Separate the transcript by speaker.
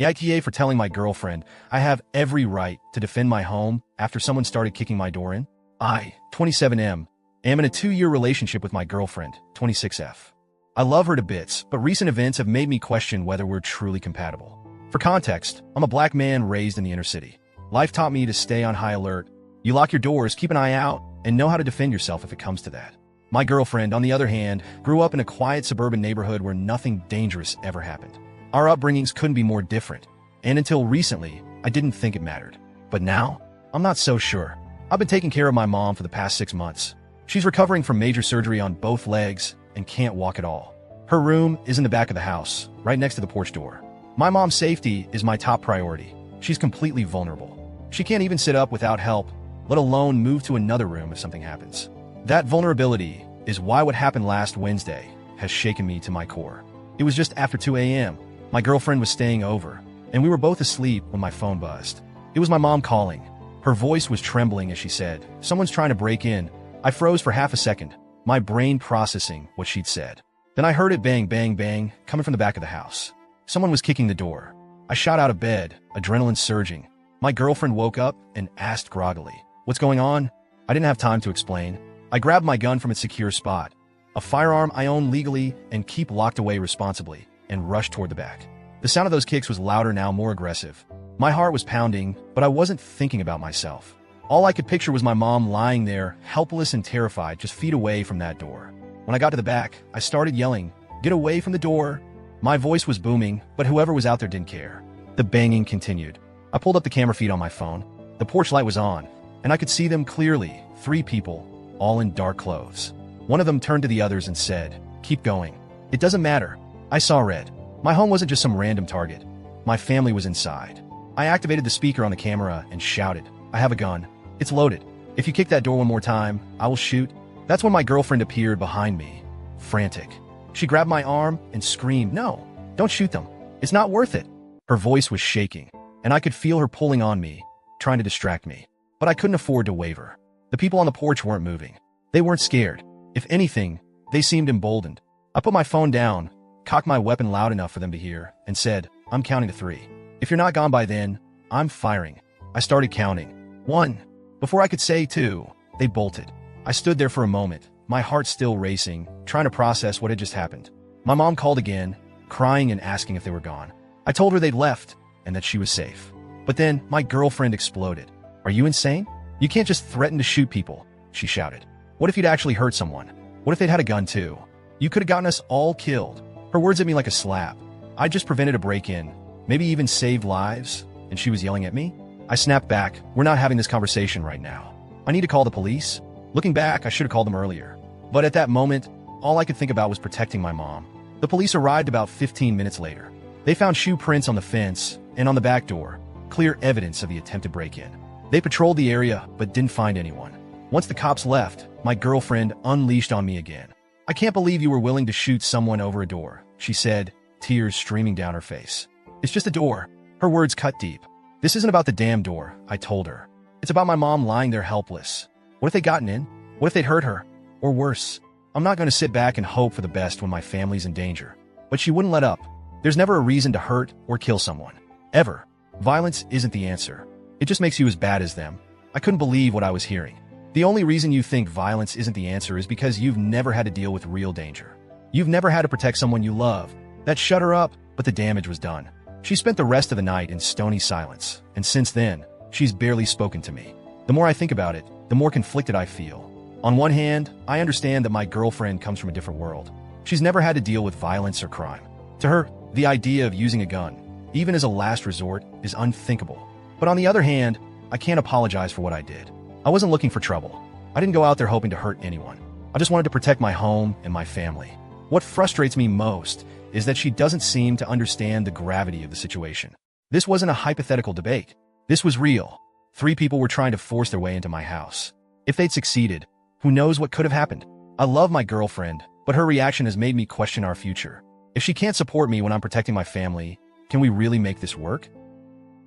Speaker 1: AITA for telling my girlfriend I have every right to defend my home after someone started kicking my door in. I, 27M, am in a 2-year relationship with my girlfriend, 26F. I love her to bits, but recent events have made me question whether we're truly compatible. For context, I'm a black man raised in the inner city. Life taught me to stay on high alert. You lock your doors, keep an eye out, and know how to defend yourself if it comes to that. My girlfriend, on the other hand, grew up in a quiet suburban neighborhood where nothing dangerous ever happened. Our upbringings couldn't be more different, and until recently, I didn't think it mattered. But now, I'm not so sure. I've been taking care of my mom for the past 6 months. She's recovering from major surgery on both legs and can't walk at all. Her room is in the back of the house, right next to the porch door. My mom's safety is my top priority. She's completely vulnerable. She can't even sit up without help, let alone move to another room if something happens. That vulnerability is why what happened last Wednesday has shaken me to my core. It was just after 2 a.m. My girlfriend was staying over, and we were both asleep when my phone buzzed. It was my mom calling. Her voice was trembling as she said, "Someone's trying to break in." I froze for half a second, my brain processing what she'd said. Then I heard it bang, bang, bang, coming from the back of the house. Someone was kicking the door. I shot out of bed, adrenaline surging. My girlfriend woke up and asked groggily, "What's going on?" I didn't have time to explain. I grabbed my gun from its secure spot, a firearm I own legally and keep locked away responsibly, and rushed toward the back. The sound of those kicks was louder now, more aggressive. My heart was pounding, but I wasn't thinking about myself. All I could picture was my mom lying there, helpless and terrified, just feet away from that door. When I got to the back, I started yelling, "Get away from the door!" My voice was booming, but whoever was out there didn't care. The banging continued. I pulled up the camera feed on my phone. The porch light was on, and I could see them clearly, 3 people, all in dark clothes. One of them turned to the others and said, "Keep going. It doesn't matter." I saw red. My home wasn't just some random target. My family was inside. I activated the speaker on the camera and shouted, "I have a gun. It's loaded. If you kick that door one more time, I will shoot." That's when my girlfriend appeared behind me, frantic. She grabbed my arm and screamed, "No, don't shoot them. It's not worth it." Her voice was shaking, and I could feel her pulling on me, trying to distract me. But I couldn't afford to waver. The people on the porch weren't moving. They weren't scared. If anything, they seemed emboldened. I put my phone down, cocked my weapon loud enough for them to hear, and said, "I'm counting to 3. If you're not gone by then, I'm firing." I started counting. 1. Before I could say 2, they bolted. I stood there for a moment, my heart still racing, trying to process what had just happened. My mom called again, crying and asking if they were gone. I told her they'd left and that she was safe. But then my girlfriend exploded. "Are you insane? You can't just threaten to shoot people," she shouted. "What if you'd actually hurt someone? What if they'd had a gun too? You could have gotten us all killed." Her words hit me like a slap. I just prevented a break-in, maybe even saved lives, and she was yelling at me? I snapped back. "We're not having this conversation right now. I need to call the police." Looking back, I should have called them earlier. But at that moment, all I could think about was protecting my mom. The police arrived about 15 minutes later. They found shoe prints on the fence and on the back door, clear evidence of the attempted break-in. They patrolled the area, but didn't find anyone. Once the cops left, my girlfriend unleashed on me again. "I can't believe you were willing to shoot someone over a door," she said, tears streaming down her face. "It's just a door." Her words cut deep. "This isn't about the damn door," I told her. "It's about my mom lying there helpless. What if they'd gotten in? What if they'd hurt her? Or worse? I'm not going to sit back and hope for the best when my family's in danger." But she wouldn't let up. There's never a reason to hurt or kill someone. Ever. Violence isn't the answer. It just makes you as bad as them. I couldn't believe what I was hearing. The only reason you think violence isn't the answer is because you've never had to deal with real danger. You've never had to protect someone you love. That shut her up, but the damage was done. She spent the rest of the night in stony silence, and since then, she's barely spoken to me. The more I think about it, the more conflicted I feel. On one hand, I understand that my girlfriend comes from a different world. She's never had to deal with violence or crime. To her, the idea of using a gun, even as a last resort, is unthinkable. But on the other hand, I can't apologize for what I did. I wasn't looking for trouble. I didn't go out there hoping to hurt anyone. I just wanted to protect my home and my family. What frustrates me most is that she doesn't seem to understand the gravity of the situation. This wasn't a hypothetical debate. This was real. 3 people were trying to force their way into my house. If they'd succeeded, who knows what could have happened? I love my girlfriend, but her reaction has made me question our future. If she can't support me when I'm protecting my family, can we really make this work?